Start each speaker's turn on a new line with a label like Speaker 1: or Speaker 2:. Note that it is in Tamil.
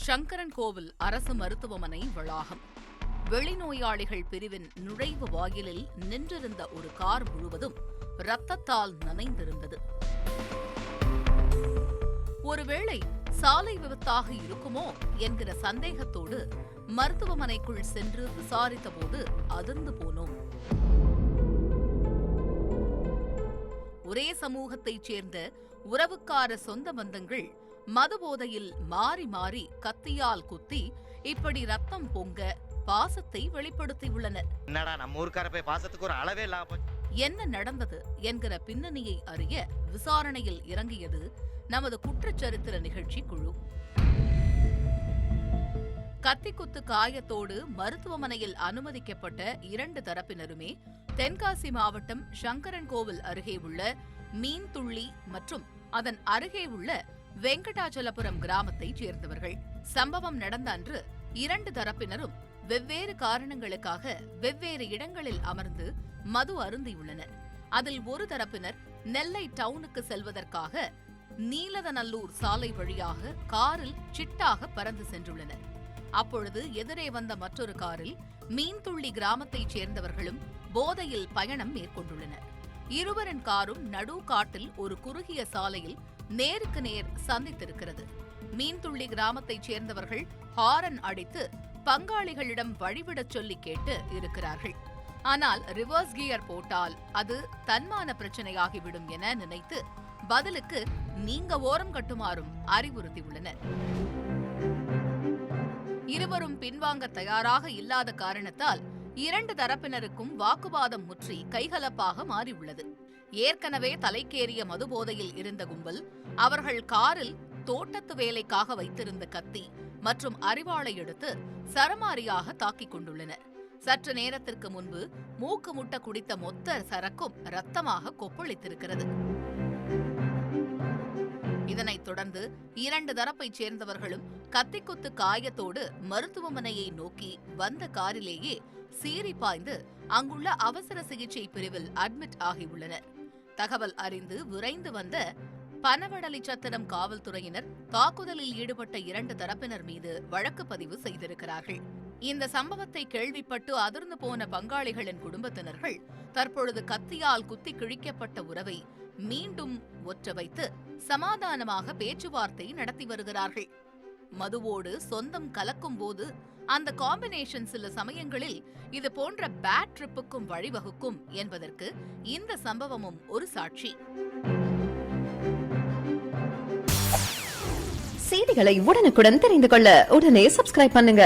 Speaker 1: சங்கரன்கோவில் அரசு மருத்துவமனை வளாகம். வெளிநோயாளிகள் பிரிவின் நுழைவு வாயிலில் நின்றிருந்த ஒரு கார் முழுவதும் இரத்தத்தால் நனைந்திருந்தது. ஒருவேளை சாலை விபத்தாக இருக்குமோ என்கிற சந்தேகத்தோடு மருத்துவமனைக்குள் சென்று விசாரித்தபோது அதிர்ந்து போனோம். ஒரே சமூகத்தைச் சேர்ந்த உறவுக்கார சொந்த பந்தங்கள் மதுபோதையில் மாறி மாறி கத்தியால் குத்தி இப்படி ரத்தம் பொங்க பாசத்தை வெளிப்படுத்தியுள்ளனர்.
Speaker 2: என்னடா நம்ம ஊர்க்கார போய் பாசத்துக்கு ஒரு அளவே இல்லாம
Speaker 1: என்ன நடந்தது என்கிற பின்னணியை அறிய விசாரணையில் இறங்கியது நமது குற்றச்சரித்திர நிகழ்ச்சி குழு. கத்திக்குத்து காயத்தோடு மருத்துவமனையில் அனுமதிக்கப்பட்ட இரண்டு தரப்பினருமே தென்காசி மாவட்டம் சங்கரன்கோவில் அருகே உள்ள மீன்துள்ளி மற்றும் அதன் அருகே உள்ள வெங்கடாச்சலபுரம் கிராமத்தைச் சேர்ந்தவர்கள். சம்பவம் நடந்த அன்று இரண்டு தரப்பினரும் வெவ்வேறு காரணங்களுக்காக வெவ்வேறு இடங்களில் அமர்ந்து மது அருந்தியுள்ளனர். அதில் ஒரு தரப்பினர் நெல்லை டவுனுக்கு செல்வதற்காக நீலதநல்லூர் சாலை வழியாக காரில் சிட்டாக பறந்து சென்றுள்ளனர். அப்பொழுது எதிரே வந்த மற்றொரு காரில் மீன்துள்ளி கிராமத்தைச் சேர்ந்தவர்களும் போதையில் பயணம் மேற்கொண்டுள்ளனர். இருவரின் காரும் நடு காட்டில் ஒரு குறுகிய சாலையில் நேருக்கு நேர் சந்தித்திருக்கிறது. மீன்துள்ளி கிராமத்தைச் சேர்ந்தவர்கள் ஹாரன் அடித்து பங்காளிகளிடம் வழிவிடச் சொல்லி கேட்டு இருக்கிறார்கள். ஆனால் ரிவர்ஸ் கியர் போட்டால் அது தன்மான பிரச்சனையாகிவிடும் என நினைத்து பதிலுக்கு நீங்க ஓரம் கட்டுமாறும் அறிவுறுத்தியுள்ளனர். இருவரும் பின்வாங்க தயாராக இல்லாத காரணத்தால் இரண்டு தரப்பினருக்கும் வாக்குவாதம் முற்றி கைகலப்பாக மாறியுள்ளது. ஏற்கனவே தலைக்கேறிய மதுபோதையில் இருந்த கும்பல் அவர்கள் காரில் தோட்டத்து வேலைக்காக வைத்திருந்த கத்தி மற்றும் அரிவாளை எடுத்து சரமாரியாக தாக்கிக் கொண்டுள்ளனர். சற்று நேரத்திற்கு முன்பு மூக்கு முட்ட குடித்த மொத்த சரக்கும் இரத்தமாக கொப்பளித்திருக்கிறது. இதனைத் தொடர்ந்து இரண்டு தரப்பைச் சேர்ந்தவர்களும் கத்திக்குத்து காயத்தோடு மருத்துவமனையை நோக்கி வந்த காரிலேயே சீறி பாய்ந்து அங்குள்ள அவசர சிகிச்சை பிரிவில் அட்மிட் ஆகியுள்ளனர். தகவல் அறிந்து விரைந்து வந்த பனவடலிச்சத்திரம் காவல்துறையினர் தாக்குதலில் ஈடுபட்ட இரண்டு தரப்பினர் மீது வழக்கு பதிவு செய்திருக்கிறார்கள். இந்த சம்பவத்தை கேள்விப்பட்டு அதிர்ந்து போன பங்காளிகளின் குடும்பத்தினர்கள் தற்பொழுது கத்தியால் குத்தி கிழிக்கப்பட்ட உறவை மீண்டும் ஒற்ற வைத்து சமாதானமாக பேச்சுவார்த்தை நடத்தி வருகிறார்கள். மதுவோடு சொந்தம் கலக்கும் போது அந்த காம்பினேஷன் சில சமயங்களில் இது போன்ற பேட் ட்ரிப்புக்கும் வழிவகுக்கும் என்பதற்கு இந்த சம்பவமும் ஒரு சாட்சி.
Speaker 3: செய்திகளை உடனுக்குடன் தெரிந்து கொள்ள உடனே சப்ஸ்கிரைப் பண்ணுங்க.